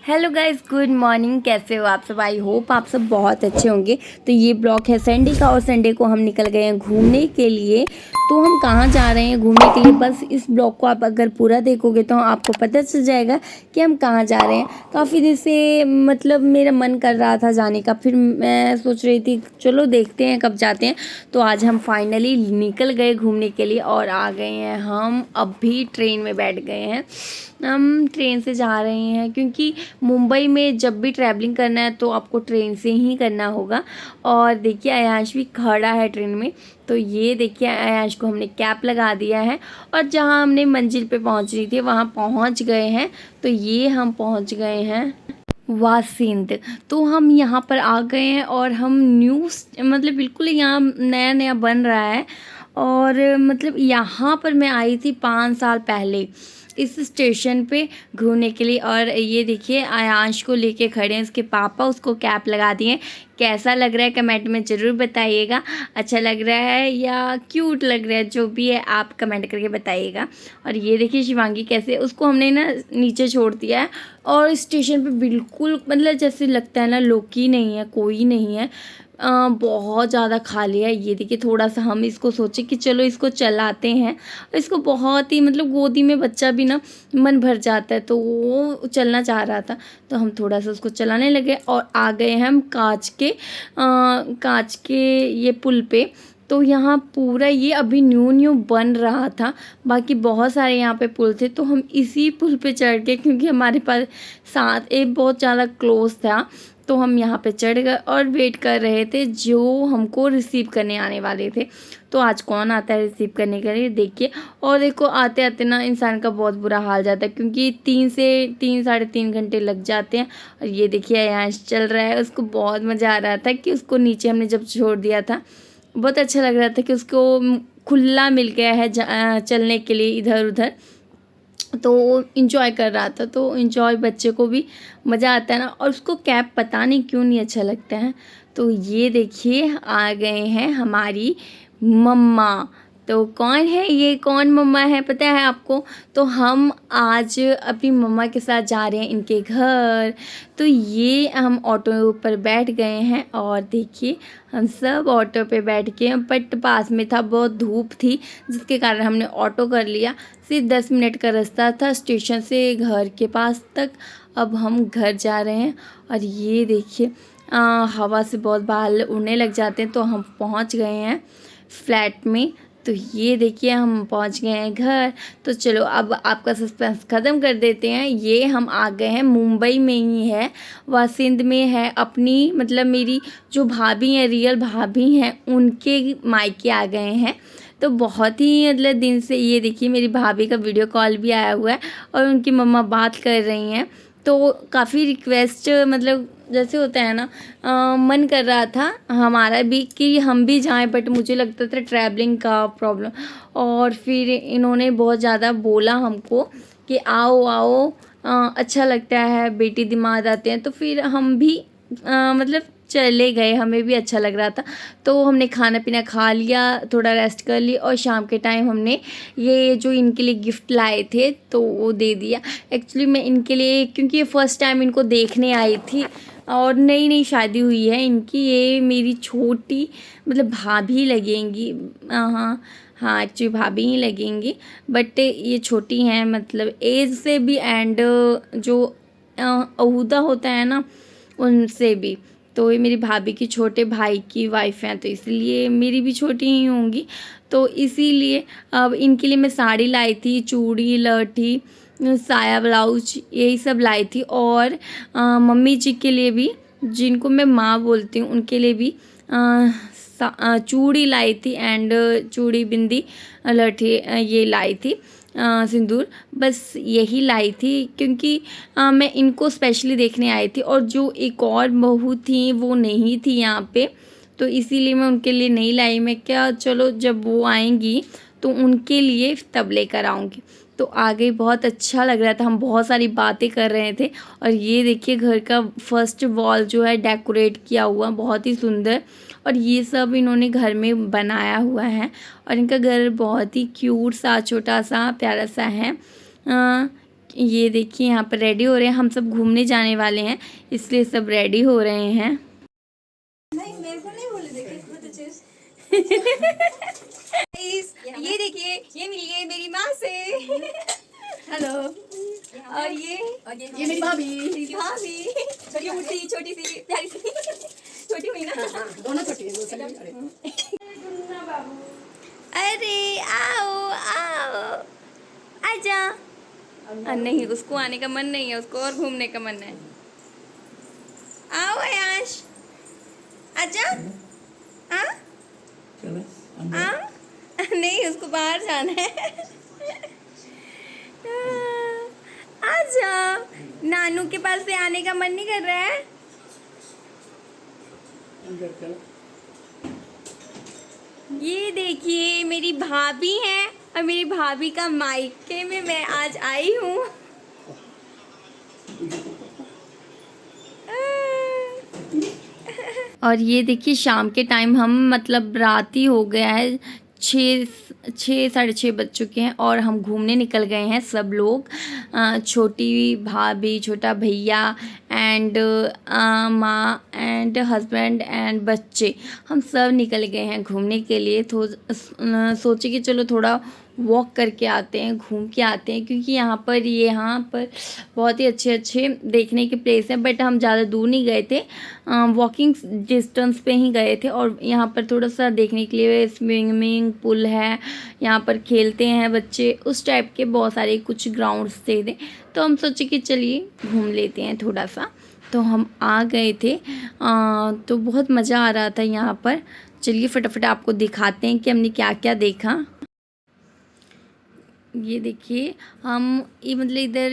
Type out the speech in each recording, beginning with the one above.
Hello guys, good morning. कैसे हो आप सब? आई होप आप सब बहुत अच्छे होंगे। तो ये ब्लॉग है संडे का और संडे को हम निकल गए हैं घूमने के लिए। तो हम कहाँ जा रहे हैं घूमने के लिए, बस इस ब्लॉग को आप अगर पूरा देखोगे तो आपको पता चल जाएगा कि हम कहाँ जा रहे हैं। काफ़ी दिन से मतलब मेरा मन कर रहा था जाने का, फिर मैं सोच रही थी चलो देखते हैं कब जाते हैं। तो आज हम फाइनली निकल गए घूमने के लिए और आ गए हैं। हम अभी ट्रेन में बैठ गए हैं। हम ट्रेन से जा रहे हैं क्योंकि मुंबई में जब भी ट्रैवलिंग करना है तो आपको ट्रेन से ही करना होगा। और देखिए अयांश भी खड़ा है ट्रेन में। तो ये देखिए अयांश को हमने कैप लगा दिया है और जहाँ हमने मंजिल पे पहुँचनी थी वहाँ पहुँच गए हैं। तो ये हम पहुँच गए हैं वासिंद। तो हम यहाँ पर आ गए हैं और हम मतलब बिल्कुल यहाँ नया नया बन रहा है। और मतलब यहाँ पर मैं आई थी 5 साल पहले इस स्टेशन पे घूमने के लिए। और ये देखिए आयांश को लेके खड़े हैं उसके पापा, उसको कैप लगा दिए। कैसा लग रहा है कमेंट में ज़रूर बताइएगा। अच्छा लग रहा है या क्यूट लग रहा है, जो भी है आप कमेंट करके बताइएगा। और ये देखिए शिवांगी कैसे, उसको हमने ना नीचे छोड़ दिया है और स्टेशन पे बिल्कुल मतलब जैसे लगता है ना लोग ही नहीं है, कोई नहीं है। बहुत ज़्यादा खाली है। ये देखिए थोड़ा सा हम इसको सोचे कि चलो इसको चलाते हैं। इसको बहुत ही मतलब गोदी में बच्चा भी ना मन भर जाता है, तो वो चलना चाह रहा था तो हम थोड़ा सा उसको चलाने लगे और आ गए हैं हम कांच के ये पुल पे। तो यहाँ पूरा ये अभी न्यू न्यू बन रहा था, बाकी बहुत सारे यहाँ पे पुल थे। तो हम इसी पुल पे चढ़ के, क्योंकि हमारे पास साथ एक बहुत ज़्यादा क्लोज था, तो हम यहाँ पे चढ़ गए और वेट कर रहे थे जो हमको रिसीव करने आने वाले थे। तो आज कौन आता है रिसीव करने के लिए देखिए। और देखो आते आते ना इंसान का बहुत बुरा हाल जाता है, क्योंकि 3 से 3 साढ़े 3 घंटे लग जाते हैं। और ये देखिए यहाँ चल रहा है, उसको बहुत मज़ा आ रहा था कि उसको नीचे हमने जब छोड़ दिया था बहुत अच्छा लग रहा था कि उसको खुला मिल गया है चलने के लिए इधर उधर। तो वो इंजॉय कर रहा था। तो इंजॉय बच्चे को भी मज़ा आता है ना। और उसको कैप पता नहीं क्यों नहीं अच्छा लगता है। तो ये देखिए आ गए हैं हमारी मम्मा। तो कौन है ये, कौन मम्मा है पता है आपको? तो हम आज अपनी मम्मा के साथ जा रहे हैं इनके घर। तो ये हम ऑटो पर बैठ गए हैं और देखिए हम सब ऑटो पे बैठ के, बट पास में था, बहुत धूप थी जिसके कारण हमने ऑटो कर लिया। सिर्फ 10 मिनट का रास्ता था स्टेशन से घर के पास तक। अब हम घर जा रहे हैं और ये देखिए हवा से बहुत बाल उड़ने लग जाते हैं। तो हम पहुंच गए हैं फ्लैट में। तो ये देखिए हम पहुंच गए हैं घर। तो चलो अब आपका सस्पेंस ख़त्म कर देते हैं। ये हम आ गए हैं, मुंबई में ही है, वासिंद में है। अपनी मतलब मेरी जो भाभी हैं, रियल भाभी हैं, उनके मायके आ गए हैं। तो बहुत ही मतलब दिन से ये देखिए मेरी भाभी का वीडियो कॉल भी आया हुआ है और उनकी मम्मा बात कर रही हैं। तो काफ़ी रिक्वेस्ट मतलब जैसे होता है ना, मन कर रहा था हमारा भी कि हम भी जाएं, बट मुझे लगता था ट्रैवलिंग का प्रॉब्लम। और फिर इन्होंने बहुत ज़्यादा बोला हमको कि आओ आओ, अच्छा लगता है, बेटी दिमाग आते हैं। तो फिर हम भी मतलब चले गए, हमें भी अच्छा लग रहा था। तो हमने खाना पीना खा लिया, थोड़ा रेस्ट कर ली और शाम के टाइम हमने ये जो इनके लिए गिफ्ट लाए थे तो वो दे दिया। एक्चुअली मैं इनके लिए, क्योंकि ये फ़र्स्ट टाइम इनको देखने आई थी और नई नई शादी हुई है इनकी। ये मेरी छोटी मतलब भाभी लगेंगी। हाँ हाँ, एक्चुअली भाभी ही लगेंगी, बट ये छोटी हैं मतलब एज से भी, एंड जो अहूदा होता है ना उनसे भी। तो ये मेरी भाभी की छोटे भाई की वाइफ हैं, तो इसलिए मेरी भी छोटी ही होंगी। तो इसीलिए अब इनके लिए मैं साड़ी लाई थी, चूड़ी, लहठी, साया, ब्लाउज, यही सब लाई थी। और मम्मी जी के लिए भी, जिनको मैं माँ बोलती हूँ, उनके लिए भी चूड़ी लाई थी, एंड चूड़ी, बिंदी, लहठी ये लाई थी, सिंदूर, बस यही लाई थी। क्योंकि मैं इनको स्पेशली देखने आई थी और जो एक और बहू थी वो नहीं थी यहाँ पे, तो इसीलिए मैं उनके लिए नहीं लाई। मैं क्या, चलो जब वो आएंगी तो उनके लिए तब लेकर आऊँगी। तो आ गई, बहुत अच्छा लग रहा था, हम बहुत सारी बातें कर रहे थे। और ये देखिए घर का फर्स्ट वॉल जो है डेकोरेट किया हुआ, बहुत ही सुंदर। और ये सब इन्होंने घर में बनाया हुआ है और इनका घर बहुत ही क्यूट सा, छोटा सा, प्यारा सा है। ये देखिए यहाँ पर रेडी हो रहे हैं, हम सब घूमने जाने वाले हैं इसलिए सब रेडी हो रहे हैं। नहीं मेरे को नहीं बोले, देखिए इसको तो चीज ये देखिए ये मिली है मेरी माँ से। हेलो। और ये मेरी भाभी। भाभी छोटी सी प्यारी सी छोटी हुई ना। दोनों छोटी है। अरे आओ आओ आजा। नहीं उसको आने का मन नहीं है, उसको और घूमने का मन है। आओ आयाश आजा। नहीं उसको बाहर जाना है। आजा, नानू के पास से आने का मन नहीं कर रहा है। ये देखिए मेरी भाभी है और मेरी भाभी का मायके में मैं आज आई हूँ। और ये देखिए शाम के टाइम हम मतलब रात ही हो गया है, 6 साढ़े 6 बज चुके हैं और हम घूमने निकल गए हैं सब लोग। छोटी भाभी, छोटा भैया एंड माँ एंड हस्बैंड एंड बच्चे, हम सब निकल गए हैं घूमने के लिए। तो सोचे कि चलो थोड़ा वॉक करके आते हैं, घूम के आते हैं, क्योंकि यहाँ पर बहुत ही अच्छे अच्छे देखने के प्लेस हैं। बट हम ज़्यादा दूर नहीं गए थे, वॉकिंग डिस्टेंस पे ही गए थे। और यहाँ पर थोड़ा सा देखने के लिए स्विमिंग पूल है, यहाँ पर खेलते हैं बच्चे, उस टाइप के बहुत सारे कुछ ग्राउंड्स थे। तो हम सोचे कि चलिए घूम लेते हैं थोड़ा सा, तो हम आ गए थे। तो बहुत मज़ा आ रहा था यहाँ पर। चलिए फटाफट आपको दिखाते हैं कि हमने क्या क्या देखा। ये देखिए हम ये मतलब इधर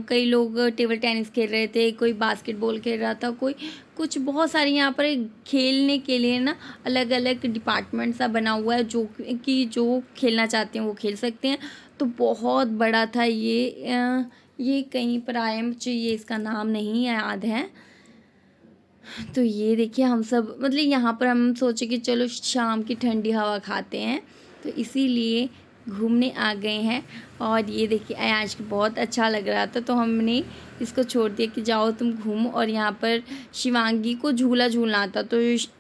कई लोग टेबल टेनिस खेल रहे थे, कोई बास्केटबॉल खेल रहा था, कोई कुछ, बहुत सारे यहाँ पर खेलने के लिए ना अलग अलग डिपार्टमेंट सा बना हुआ है, जो खेलना चाहते हैं वो खेल सकते हैं। तो बहुत बड़ा था ये कहीं पर IMH, ये इसका नाम नहीं याद है। तो ये देखिए हम सब मतलब यहाँ पर हम सोचे कि चलो शाम की ठंडी हवा खाते हैं, तो इसीलिए घूमने आ गए हैं। और ये देखिए आज बहुत अच्छा लग रहा था, तो हमने इसको छोड़ दिया कि जाओ तुम घूमो। और यहाँ पर शिवांगी को झूला झूलना था, तो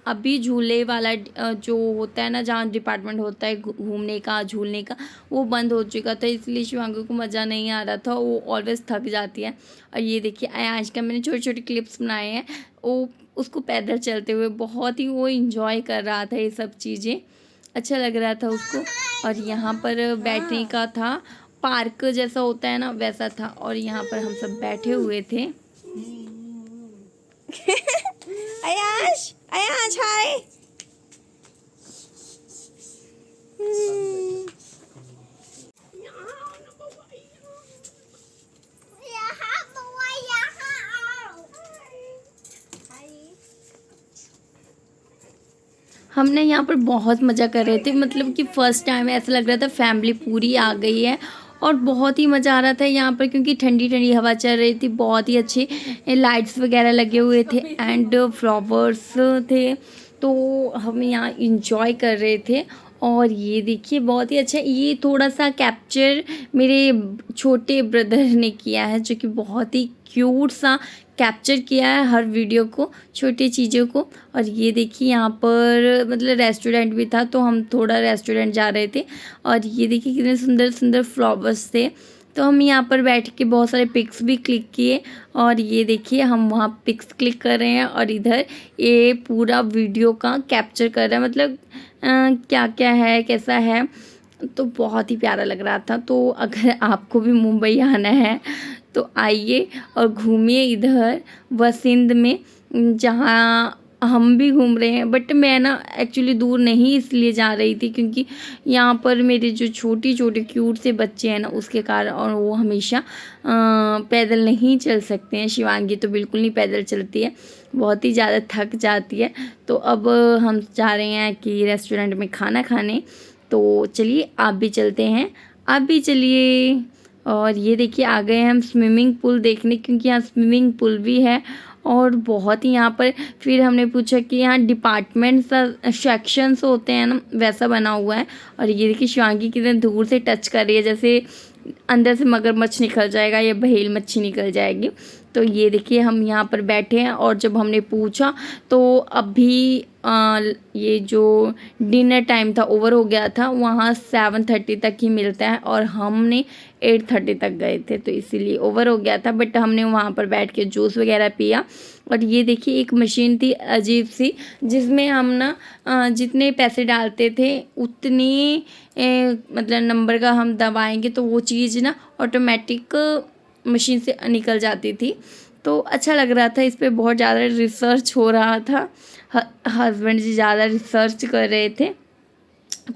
अभी झूले वाला जो होता है ना, जहाँ डिपार्टमेंट होता है घूमने का झूलने का, वो बंद हो चुका था, इसलिए शिवांगी को मज़ा नहीं आ रहा था, वो ऑलवेज थक जाती है। और ये देखिए आज का मैंने छोटे छोटे क्लिप्स बनाए हैं, वो उसको पैदल चलते हुए बहुत ही वो इंजॉय कर रहा था, ये सब चीज़ें अच्छा लग रहा था उसको। और यहाँ पर बैठने का था, पार्क जैसा होता है ना वैसा था, और यहाँ पर हम सब बैठे हुए थे। आयाश हाय। हमने यहाँ पर बहुत मज़ा कर रहे थे, मतलब कि फ़र्स्ट टाइम ऐसा लग रहा था फैमिली पूरी आ गई है। और बहुत ही मज़ा आ रहा था यहाँ पर, क्योंकि ठंडी ठंडी हवा चल रही थी, बहुत ही अच्छे लाइट्स वगैरह लगे हुए थे एंड फ्लावर्स थे, तो हम यहाँ इंजॉय कर रहे थे। और ये देखिए बहुत ही अच्छा, ये थोड़ा सा कैप्चर मेरे छोटे ब्रदर ने किया है, जो कि बहुत ही क्यूट सा कैप्चर किया है हर वीडियो को, छोटी चीज़ों को। और ये देखिए यहाँ पर मतलब रेस्टोरेंट भी था, तो हम थोड़ा रेस्टोरेंट जा रहे थे। और ये देखिए कितने सुंदर सुंदर फ्लावर्स थे, तो हम यहाँ पर बैठ के बहुत सारे पिक्स भी क्लिक किए। और ये देखिए हम वहाँ पिक्स क्लिक कर रहे हैं और इधर ये पूरा वीडियो का कैप्चर कर रहा है, मतलब क्या क्या है कैसा है, तो बहुत ही प्यारा लग रहा था। तो अगर आपको भी मुंबई आना है तो आइए और घूमिए इधर वसिंद में, जहाँ हम भी घूम रहे हैं। बट मैं ना एक्चुअली दूर नहीं इसलिए जा रही थी, क्योंकि यहाँ पर मेरे जो छोटे छोटे क्यूट से बच्चे हैं ना, उसके कारण, और वो हमेशा पैदल नहीं चल सकते हैं। शिवांगी तो बिल्कुल नहीं पैदल चलती है, बहुत ही ज़्यादा थक जाती है। तो अब हम जा रहे हैं कि रेस्टोरेंट में खाना खाने, तो चलिए आप भी चलते हैं, आप भी चलिए। और ये देखिए आ गए हम स्विमिंग पूल देखने, क्योंकि यहाँ स्विमिंग पूल भी है और बहुत ही यहाँ पर। फिर हमने पूछा कि यहाँ डिपार्टमेंट सेक्शंस होते हैं ना, वैसा बना हुआ है। और ये देखिए शिवांगी कितने दूर से टच कर रही है, जैसे अंदर से मगरमच्छ निकल जाएगा या व्हेल मच्छी निकल जाएगी। तो ये देखिए हम यहाँ पर बैठे हैं और जब हमने पूछा तो अभी ये जो डिनर टाइम था ओवर हो गया था, वहाँ 7:30 तक ही मिलता है और हमने 8:30 तक गए थे तो इसीलिए ओवर हो गया था। बट हमने वहाँ पर बैठ के जूस वगैरह पिया। और ये देखिए एक मशीन थी अजीब सी, जिसमें हम ना जितने पैसे डालते थे उतने मतलब नंबर का हम दबाएंगे तो वो चीज़ ना ऑटोमेटिक मशीन से निकल जाती थी। तो अच्छा लग रहा था, इस पर बहुत ज़्यादा रिसर्च हो रहा था, हस्बैंड जी ज़्यादा रिसर्च कर रहे थे।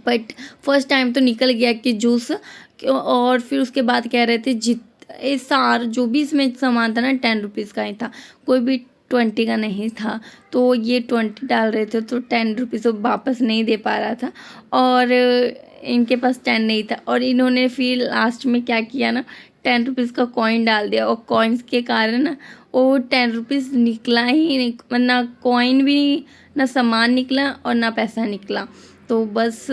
बट फर्स्ट टाइम तो निकल गया कि जूस। और फिर उसके बाद कह रहे थे ये सार जो भी इसमें सामान था ना 10 रुपीज़ का ही था, कोई भी 20 का नहीं था। तो ये 20 डाल रहे थे तो 10 रुपीज़ वो वापस नहीं दे पा रहा था और इनके पास 10 नहीं था। और इन्होंने फिर लास्ट में क्या किया ना, 10 रुपीज़ का कॉइन डाल दिया और कॉइन्स के कारण ना वो 10 रुपीज़ निकला ही नहीं, ना कॉइन भी, ना सामान निकला और ना पैसा निकला। तो बस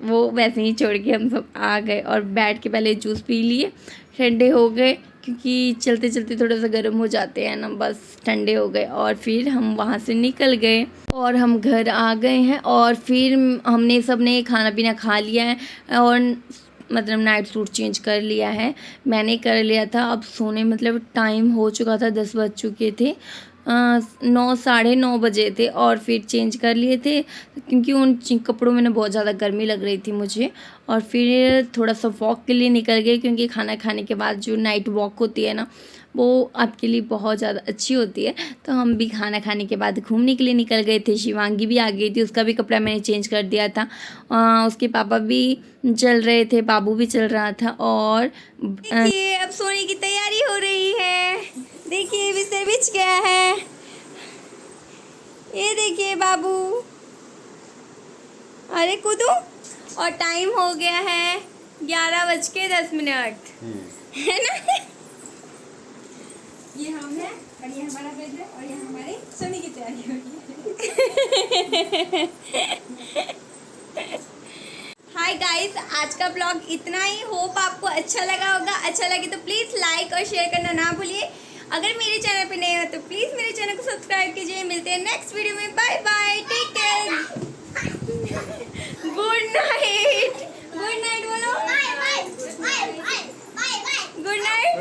वो वैसे ही छोड़ के हम सब आ गए और बैठ के पहले जूस पी लिए, ठंडे हो गए क्योंकि चलते चलते थोड़ा सा गर्म हो जाते हैं ना, बस ठंडे हो गए। और फिर हम वहाँ से निकल गए और हम घर आ गए हैं। और फिर हमने सबने खाना पीना खा लिया है और मतलब नाइट सूट चेंज कर लिया है, मैंने कर लिया था। अब सोने मतलब टाइम हो चुका था, 10 बज चुके थे, 9 साढ़े 9 बजे थे। और फिर चेंज कर लिए थे क्योंकि उन कपड़ों में ना बहुत ज़्यादा गर्मी लग रही थी मुझे। और फिर थोड़ा सा वॉक के लिए निकल गए क्योंकि खाना खाने के बाद जो नाइट वॉक होती है ना वो आपके लिए बहुत ज़्यादा अच्छी होती है। तो हम भी खाना खाने के बाद घूमने के लिए निकल गए थे। शिवांगी भी आ गई थी, उसका भी कपड़ा मैंने चेंज कर दिया था। उसके पापा भी चल रहे थे, बाबू भी चल रहा था। और देखिए अब सोने की तैयारी हो रही है। देखिए बिस्तर बिछ गया है, ये देखिए बाबू। अरे कूदू। और टाइम हो गया है 11:10 है ना। ये हम है और ये हमारा बेड है और ये हमारे सोने की तैयारी हो रही है। हाय गाइस, आज का ब्लॉग इतना ही। होप आपको अच्छा लगा होगा। अच्छा लगे तो प्लीज़ लाइक और शेयर करना ना भूलिए। अगर मेरे चैनल पे नए हो तो प्लीज़ मेरे चैनल को सब्सक्राइब कीजिए। मिलते हैं नेक्स्ट वीडियो में। Bye bye, take care, good night. Good night बोलो। Good night.